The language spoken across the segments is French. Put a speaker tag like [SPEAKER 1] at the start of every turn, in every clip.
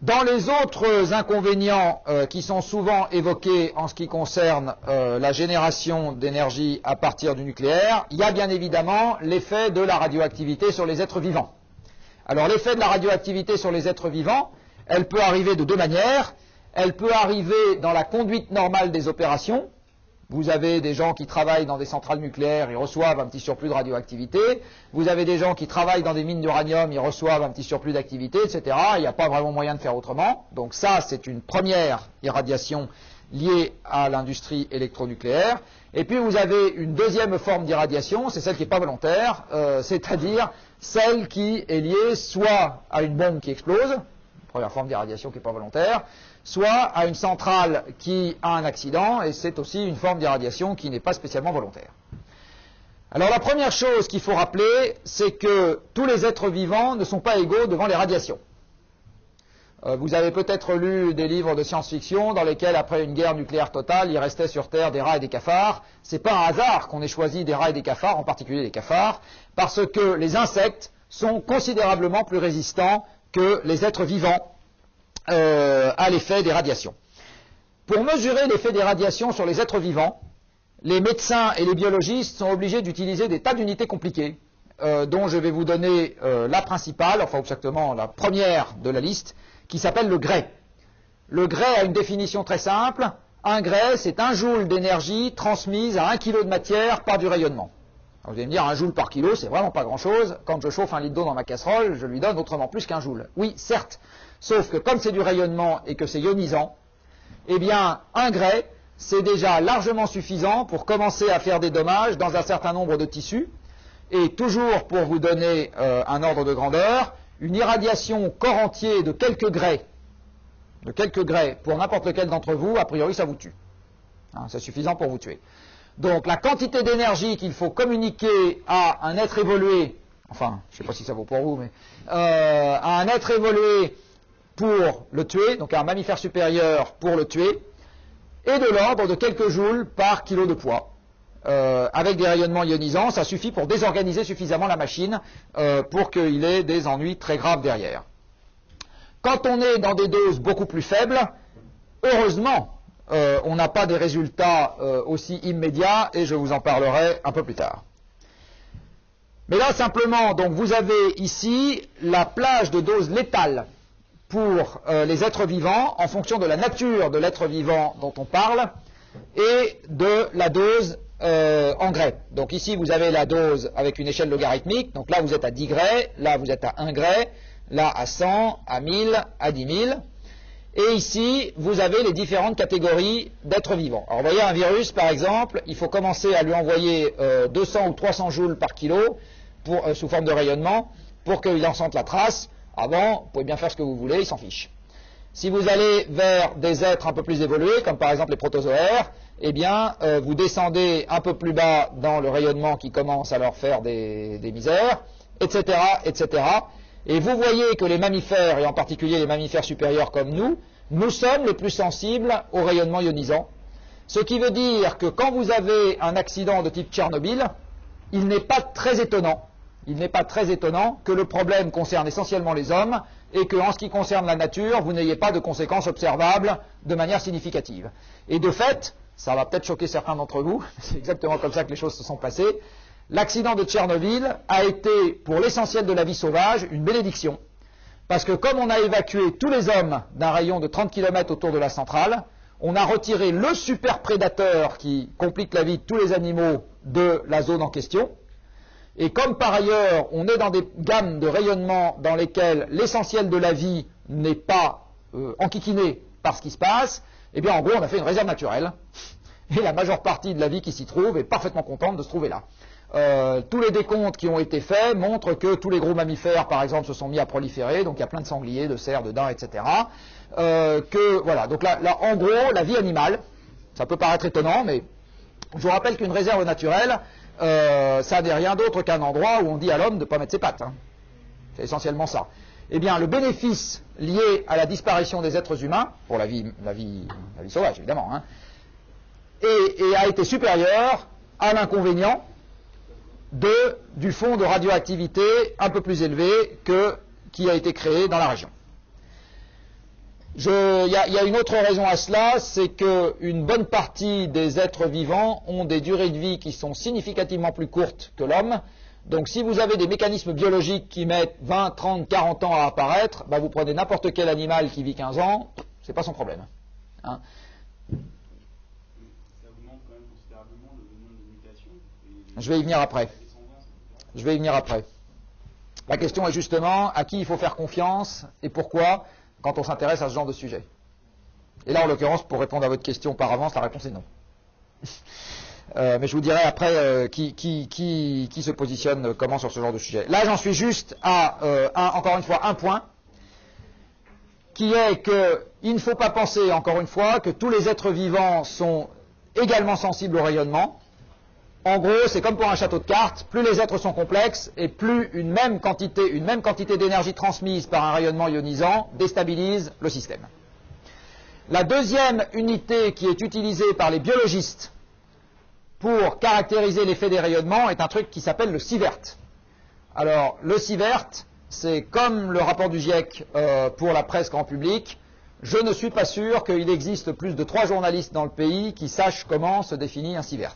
[SPEAKER 1] Dans les autres inconvénients qui sont souvent évoqués en ce qui concerne la génération d'énergie à partir du nucléaire, il y a bien évidemment l'effet de la radioactivité sur les êtres vivants. Alors l'effet de la radioactivité sur les êtres vivants, elle peut arriver de deux manières. Elle peut arriver dans la conduite normale des opérations. Vous avez des gens qui travaillent dans des centrales nucléaires, ils reçoivent un petit surplus de radioactivité. Vous avez des gens qui travaillent dans des mines d'uranium, ils reçoivent un petit surplus d'activité, etc. Il n'y a pas vraiment moyen de faire autrement. Donc ça, c'est une première irradiation liée à l'industrie électronucléaire. Et puis vous avez une deuxième forme d'irradiation, c'est celle qui n'est pas volontaire, c'est-à-dire celle qui est liée soit à une bombe qui explose, première forme d'irradiation qui n'est pas volontaire, soit à une centrale qui a un accident, et c'est aussi une forme d'irradiation qui n'est pas spécialement volontaire. Alors la première chose qu'il faut rappeler, c'est que tous les êtres vivants ne sont pas égaux devant les radiations. Vous avez peut-être lu des livres de science-fiction dans lesquels, après une guerre nucléaire totale, il restait sur Terre des rats et des cafards. C'est pas un hasard qu'on ait choisi des rats et des cafards, en particulier des cafards, parce que les insectes sont considérablement plus résistants que les êtres vivants à l'effet des radiations. Pour mesurer l'effet des radiations sur les êtres vivants, les médecins et les biologistes sont obligés d'utiliser des tas d'unités compliquées, dont je vais vous donner la principale, enfin exactement la première de la liste, qui s'appelle le Gray. Le Gray a une définition très simple. Un Gray, c'est 1 joule d'énergie transmise à 1 kg de matière par du rayonnement. Alors vous allez me dire, 1 joule par kilo, c'est vraiment pas grand-chose. Quand je chauffe 1 litre d'eau dans ma casserole, je lui donne autrement plus qu'1 joule. Oui, certes. Sauf que comme c'est du rayonnement et que c'est ionisant, eh bien, 1 Gray, c'est déjà largement suffisant pour commencer à faire des dommages dans un certain nombre de tissus. Et toujours pour vous donner un ordre de grandeur, une irradiation corps entier de quelques Grays, pour n'importe lequel d'entre vous, a priori ça vous tue. Hein, c'est suffisant pour vous tuer. Donc la quantité d'énergie qu'il faut communiquer à un être évolué, enfin, je ne sais pas si ça vaut pour vous, mais à un être évolué pour le tuer, donc à un mammifère supérieur pour le tuer, est de l'ordre de quelques joules par kilo de poids. Avec des rayonnements ionisants, ça suffit pour désorganiser suffisamment la machine pour qu'il ait des ennuis très graves derrière. Quand on est dans des doses beaucoup plus faibles, heureusement, on n'a pas des résultats aussi immédiats, et je vous en parlerai un peu plus tard. Mais là, simplement, donc, vous avez ici la plage de doses létales pour les êtres vivants, en fonction de la nature de l'être vivant dont on parle, et de la dose en Gray. Donc ici, vous avez la dose avec une échelle logarithmique. Donc là, vous êtes à 10 Gray, là, vous êtes à 1 Gray, là, à 100, à 1000, à 10 000. Et ici, vous avez les différentes catégories d'êtres vivants. Alors, vous voyez, un virus, par exemple, il faut commencer à lui envoyer 200 ou 300 joules par kilo sous forme de rayonnement pour qu'il en sente la trace. Avant, vous pouvez bien faire ce que vous voulez, il s'en fiche. Si vous allez vers des êtres un peu plus évolués, comme par exemple les protozoaires, eh bien, vous descendez un peu plus bas dans le rayonnement qui commence à leur faire des misères, etc., etc. Et vous voyez que les mammifères, et en particulier les mammifères supérieurs comme nous sommes les plus sensibles au rayonnement ionisant. Ce qui veut dire que quand vous avez un accident de type Tchernobyl, il n'est pas très étonnant que le problème concerne essentiellement les hommes et qu'en ce qui concerne la nature, vous n'ayez pas de conséquences observables de manière significative. Et de fait, ça va peut-être choquer certains d'entre vous, c'est exactement comme ça que les choses se sont passées, l'accident de Tchernobyl a été, pour l'essentiel de la vie sauvage, une bénédiction. Parce que comme on a évacué tous les hommes d'un rayon de 30 km autour de la centrale, on a retiré le super prédateur qui complique la vie de tous les animaux de la zone en question. Et comme par ailleurs, on est dans des gammes de rayonnement dans lesquelles l'essentiel de la vie n'est pas enquiquiné par ce qui se passe, eh bien en gros on a fait une réserve naturelle. Et la majeure partie de la vie qui s'y trouve est parfaitement contente de se trouver là. Tous les décomptes qui ont été faits montrent que tous les gros mammifères, par exemple, se sont mis à proliférer, donc il y a plein de sangliers, de cerfs, de daims, etc. Voilà, donc là, en gros, la vie animale, ça peut paraître étonnant, mais je vous rappelle qu'une réserve naturelle, ça n'est rien d'autre qu'un endroit où on dit à l'homme de ne pas mettre ses pattes. Hein. C'est essentiellement ça. Eh bien, le bénéfice lié à la disparition des êtres humains, pour la vie sauvage évidemment, hein, et a été supérieur à l'inconvénient du fond de radioactivité un peu plus élevé qui a été créé dans la région. Il y a une autre raison à cela, c'est qu'une bonne partie des êtres vivants ont des durées de vie qui sont significativement plus courtes que l'homme. Donc si vous avez des mécanismes biologiques qui mettent 20, 30, 40 ans à apparaître, bah, vous prenez n'importe quel animal qui vit 15 ans, c'est pas son problème. Hein.
[SPEAKER 2] Ça augmente quand même considérablement le nombre de mutations.
[SPEAKER 1] Je vais y venir après. Je vais y venir après. La question est justement à qui il faut faire confiance et pourquoi quand on s'intéresse à ce genre de sujet. Et là, en l'occurrence, pour répondre à votre question par avance, la réponse est non. Mais je vous dirai après qui se positionne comment sur ce genre de sujet. Là, j'en suis juste à, encore une fois, un point, qui est qu'il ne faut pas penser, encore une fois, que tous les êtres vivants sont également sensibles au rayonnement. En gros, c'est comme pour un château de cartes, plus les êtres sont complexes et plus une même quantité d'énergie transmise par un rayonnement ionisant déstabilise le système. La deuxième unité qui est utilisée par les biologistes pour caractériser l'effet des rayonnements est un truc qui s'appelle le sievert. Alors, le sievert, c'est comme le rapport du GIEC pour la presse grand public. Je ne suis pas sûr qu'il existe plus de 3 journalistes dans le pays qui sachent comment se définit un sievert.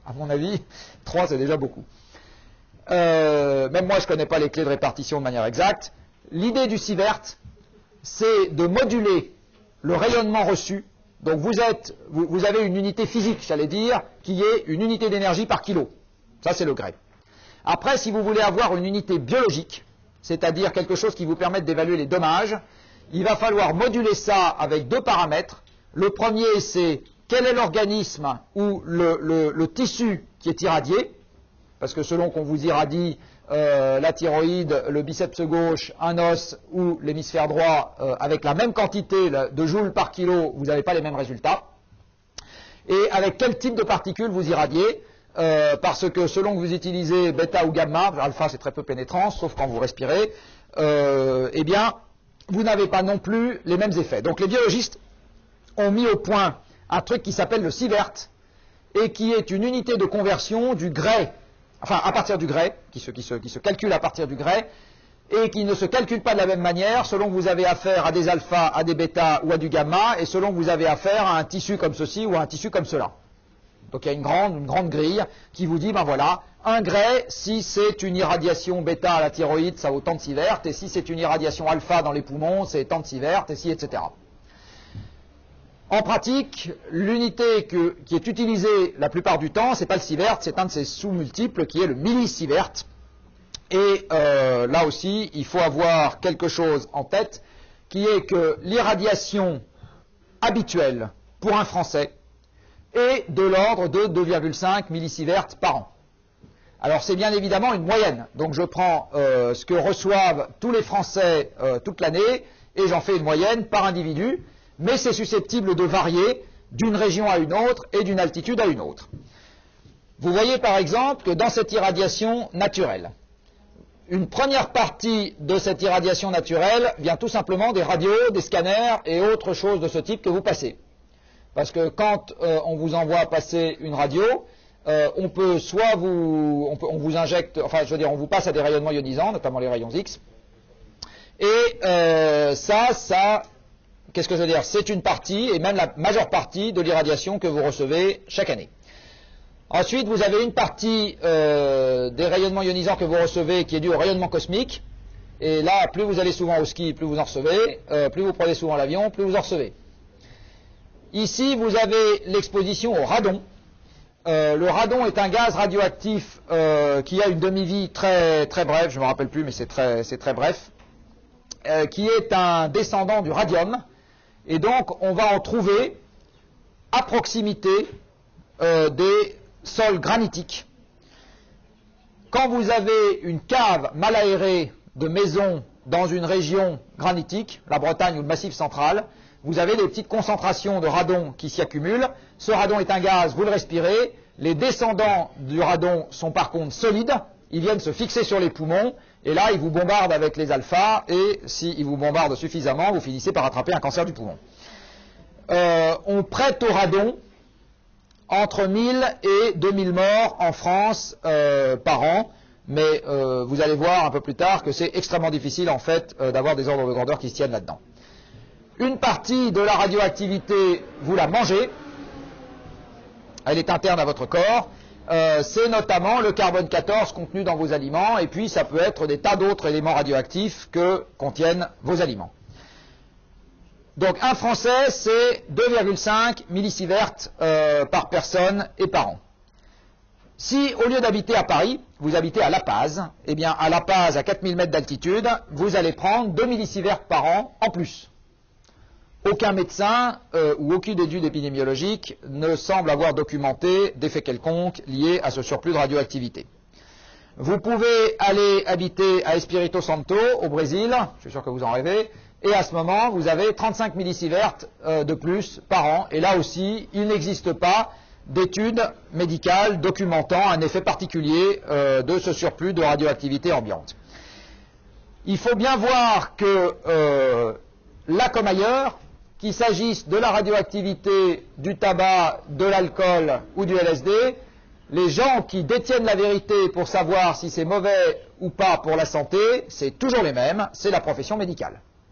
[SPEAKER 1] À mon avis, 3 c'est déjà beaucoup. Même moi je ne connais pas les clés de répartition de manière exacte. L'idée du sievert, c'est de moduler le rayonnement reçu. Donc vous avez une unité physique, j'allais dire, qui est une unité d'énergie par kilo. Ça c'est le Gray. Après, si vous voulez avoir une unité biologique, c'est-à-dire quelque chose qui vous permette d'évaluer les dommages, il va falloir moduler ça avec 2 paramètres. Le premier, c'est quel est l'organisme ou le tissu qui est irradié, parce que selon qu'on vous irradie la thyroïde, le biceps gauche, un os ou l'hémisphère droit, avec la même quantité de joules par kilo, vous n'avez pas les mêmes résultats. Et avec quel type de particules vous irradiez, parce que selon que vous utilisez bêta ou gamma, alpha c'est très peu pénétrant, sauf quand vous respirez, eh bien, vous n'avez pas non plus les mêmes effets. Donc les biologistes ont mis au point un truc qui s'appelle le sievert, et qui est une unité de conversion du Gray, enfin à partir du Gray, qui se calcule à partir du Gray, et qui ne se calcule pas de la même manière selon que vous avez affaire à des alphas, à des bêtas ou à du gamma, et selon que vous avez affaire à un tissu comme ceci ou à un tissu comme cela. Donc il y a une grande grille qui vous dit, ben voilà, un Gray, si c'est une irradiation bêta à la thyroïde, ça vaut tant de sievert, et si c'est une irradiation alpha dans les poumons, c'est tant de sievert, et si, etc. En pratique, l'unité qui est utilisée la plupart du temps, ce n'est pas le sievert, c'est un de ses sous-multiples qui est le millisievert. Et là aussi, il faut avoir quelque chose en tête, qui est que l'irradiation habituelle pour un Français est de l'ordre de 2,5 millisieverts par an. Alors c'est bien évidemment une moyenne, donc je prends ce que reçoivent tous les Français toute l'année, et j'en fais une moyenne par individu, mais c'est susceptible de varier d'une région à une autre et d'une altitude à une autre. Vous voyez par exemple que dans cette irradiation naturelle, une première partie de cette irradiation naturelle vient tout simplement des radios, des scanners et autres choses de ce type que vous passez. Parce que quand on vous envoie passer une radio, on peut soit on vous injecte, enfin je veux dire, on vous passe à des rayonnements ionisants, notamment les rayons X, et ça, qu'est-ce que je veux dire? C'est une partie, et même la majeure partie de l'irradiation que vous recevez chaque année. Ensuite, vous avez une partie des rayonnements ionisants que vous recevez qui est due au rayonnement cosmique. Et là, plus vous allez souvent au ski, plus vous en recevez. Plus vous prenez souvent l'avion, plus vous en recevez. Ici, vous avez l'exposition au radon. Le radon est un gaz radioactif qui a une demi-vie très, très brève, je ne me rappelle plus, mais c'est très bref, qui est un descendant du radium. Et donc, on va en trouver à proximité des sols granitiques. Quand vous avez une cave mal aérée de maisons dans une région granitique, la Bretagne ou le Massif central, vous avez des petites concentrations de radon qui s'y accumulent. Ce radon est un gaz, vous le respirez. Les descendants du radon sont par contre solides. Ils viennent se fixer sur les poumons. Et là, ils vous bombardent avec les alphas. Et s'ils vous bombardent suffisamment, vous finissez par attraper un cancer du poumon. On prête au radon entre 1000 et 2000 morts en France par an. Mais vous allez voir un peu plus tard que c'est extrêmement difficile en fait d'avoir des ordres de grandeur qui se tiennent là-dedans. Une partie de la radioactivité, vous la mangez, elle est interne à votre corps, c'est notamment le carbone 14 contenu dans vos aliments, et puis ça peut être des tas d'autres éléments radioactifs que contiennent vos aliments. Donc un Français, c'est 2,5 millisieverts par personne et par an. Si, au lieu d'habiter à Paris, vous habitez à La Paz, eh bien, à La Paz, à 4000 mètres d'altitude, vous allez prendre 2 millisieverts par an en plus. Aucun médecin ou aucune étude épidémiologique ne semble avoir documenté d'effet quelconque lié à ce surplus de radioactivité. Vous pouvez aller habiter à Espírito Santo, au Brésil, je suis sûr que vous en rêvez, et à ce moment, vous avez 35 millisieverts de plus par an, et là aussi, il n'existe pas d'études médicales documentant un effet particulier de ce surplus de radioactivité ambiante. Il faut bien voir que là comme ailleurs, qu'il s'agisse de la radioactivité, du tabac, de l'alcool ou du LSD, les gens qui détiennent la vérité pour savoir si c'est mauvais ou pas pour la santé, c'est toujours les mêmes, c'est la profession médicale.